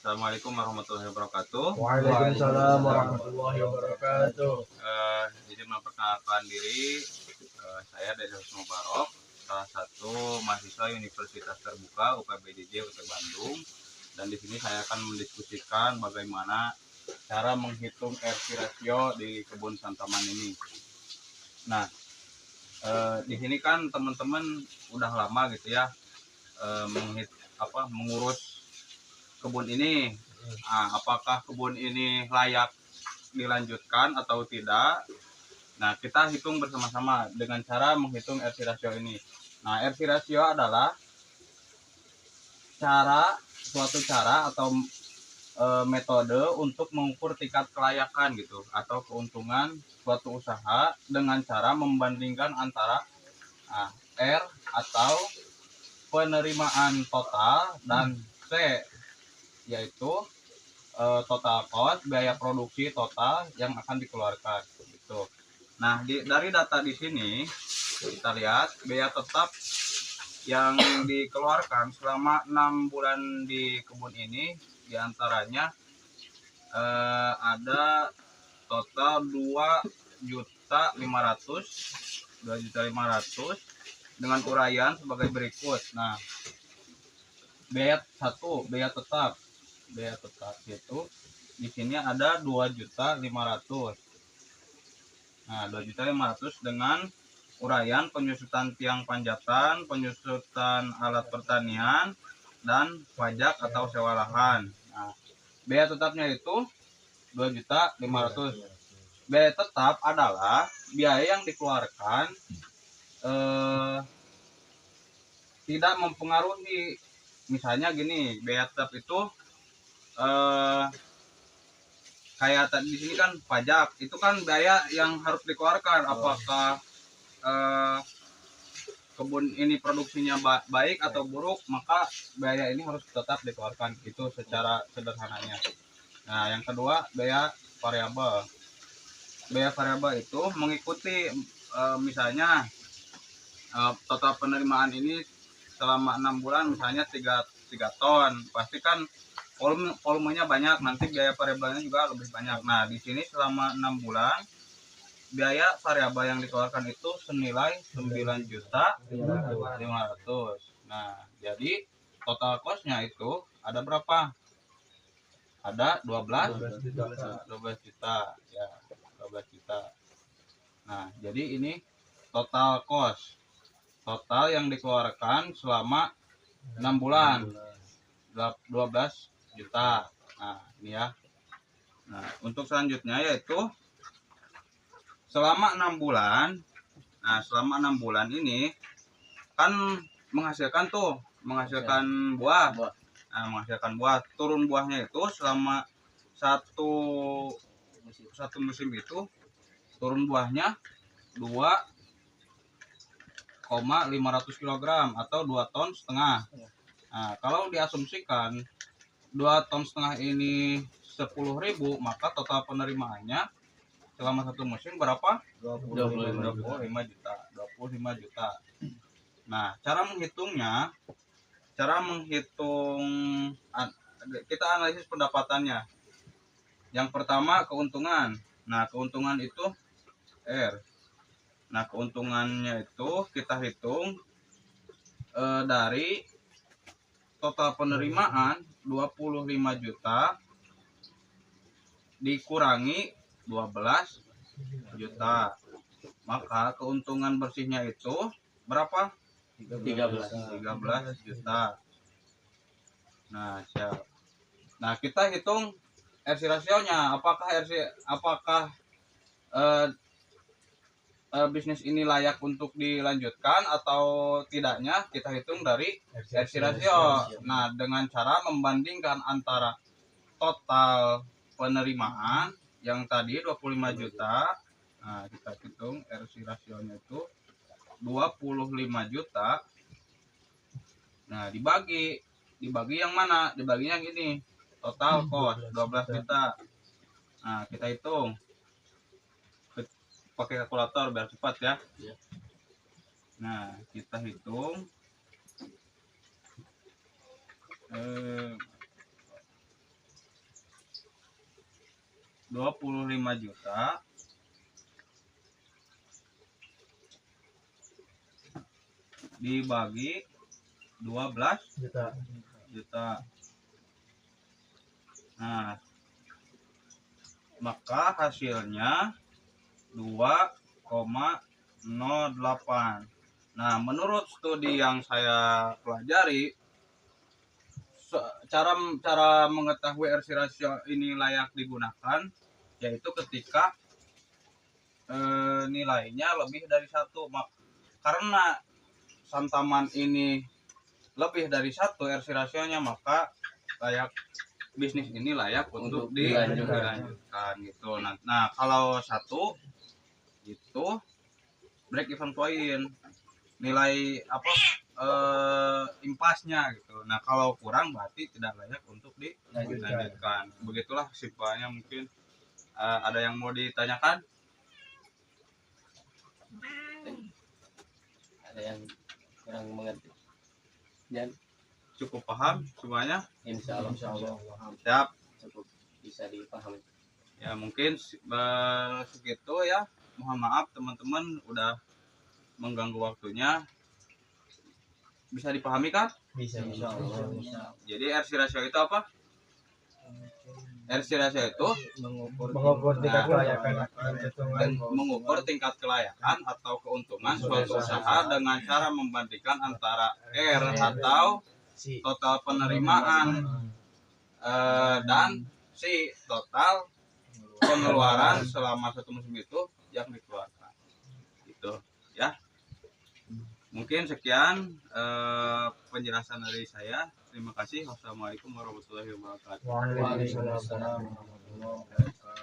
Assalamualaikum warahmatullahi wabarakatuh. Waalaikumsalam warahmatullahi wabarakatuh. Jadi memperkenalkan diri, saya dari Husnul Barok, salah satu mahasiswa Universitas Terbuka UPBJJ UT Bandung. Dan di sini saya akan mendiskusikan bagaimana cara menghitung RC ratio di kebun santaman ini. Nah, di sini kan teman-teman udah lama gitu ya mengurus kebun ini. Nah, apakah kebun ini layak dilanjutkan atau tidak? Nah, kita hitung bersama-sama dengan cara menghitung RC ratio ini. Nah, RC ratio adalah suatu cara atau metode untuk mengukur tingkat kelayakan gitu atau keuntungan suatu usaha dengan cara membandingkan antara R atau penerimaan total dan C, yaitu total cost, biaya produksi total yang akan dikeluarkan gitu. Nah, dari data di sini kita lihat biaya tetap yang dikeluarkan selama 6 bulan di kebun ini diantaranya ada total 2.500.000 dengan uraian sebagai berikut. Nah, biaya tetap itu di sini ada 2.500.000. Nah, 2.500.000 dengan uraian penyusutan tiang panjatan, penyusutan alat pertanian, dan pajak atau sewa lahan. Nah, biaya tetapnya itu 2.500.000. Biaya tetap adalah biaya yang dikeluarkan tidak mempengaruhi. Misalnya gini, biaya tetap itu kayak tadi di sini kan pajak, itu kan biaya yang harus dikeluarkan. Apakah kebun ini produksinya baik atau buruk, maka biaya ini harus tetap dikeluarkan. Itu secara sederhananya. Nah, yang kedua, biaya variabel. Biaya variabel itu mengikuti misalnya total penerimaan ini selama 6 bulan misalnya 3 ton, pasti kan volumenya banyak, nanti biaya variabelnya juga lebih banyak. Nah, di sini selama 6 bulan biaya variabel yang dikeluarkan itu senilai 9.500.000. Nah, jadi total cost-nya itu ada berapa? Ada 12 juta ya, 12 juta. Nah, jadi ini total cost, total yang dikeluarkan selama 6 bulan 12 juta. Nah, ini ya. Nah, untuk selanjutnya yaitu selama 6 bulan. Nah, selama 6 bulan ini kan menghasilkan buah. Nah, menghasilkan buah. Turun buahnya itu selama satu musim itu turun buahnya 2,500 kg atau 2,5 ton. Nah, kalau diasumsikan 2,5 ton ini 10.000, maka total penerimaannya selama satu musim berapa? 25 juta. Nah, cara menghitung kita analisis pendapatannya. Yang pertama, keuntungan. Nah, keuntungan itu R. Nah, keuntungannya itu kita hitung dari total penerimaan 25 juta dikurangi 12 juta. Maka keuntungan bersihnya itu berapa? 13 juta. Nah, siap. Nah, kita hitung RC rasionya. Apakah bisnis ini layak untuk dilanjutkan atau tidaknya, kita hitung dari RC rasio. Nah, dengan cara membandingkan antara total penerimaan yang tadi 25 juta. Nah, kita hitung RC rasionya itu 25 juta. Nah, dibagi yang mana? Dibagi yang ini. Total cost 12 juta. Nah, kita hitung pakai kalkulator biar cepat ya. Nah, kita hitung 25 juta dibagi 12 juta. Nah, maka hasilnya 2,08. Nah, menurut studi yang saya pelajari, cara mengetahui RC rasio ini layak digunakan yaitu ketika nilainya lebih dari 1. Karena Santaman ini lebih dari 1 RC rasionya, maka bisnis ini layak untuk dilanjutkan gitu. Nah, kalau 1 itu break even point, nilai impasnya gitu. Nah, kalau kurang berarti tidak layak untuk dilanjutkan. Begitulah simpelnya. Mungkin ada yang mau ditanyakan? Ada yang kurang mengerti dan Cukup paham semuanya? insya Allah Siap. cukup bisa dipahami. Ya, mungkin segitu ya. Mohon maaf teman-teman udah mengganggu waktunya. Bisa dipahami kan? Bisa. Jadi RC rasio itu apa? RC rasio itu Mengukur tingkat kelayakan dan mengukur tingkat kelayakan atau keuntungan suatu usaha dengan cara membandingkan antara R atau total penerimaan dan si total pengeluaran selama 1 musim itu yang dikeluarkan. Gitu ya. Mungkin sekian penjelasan dari saya. Terima kasih. Wassalamualaikum warahmatullahi wabarakatuh. Waalaikumsalam warahmatullahi wabarakatuh.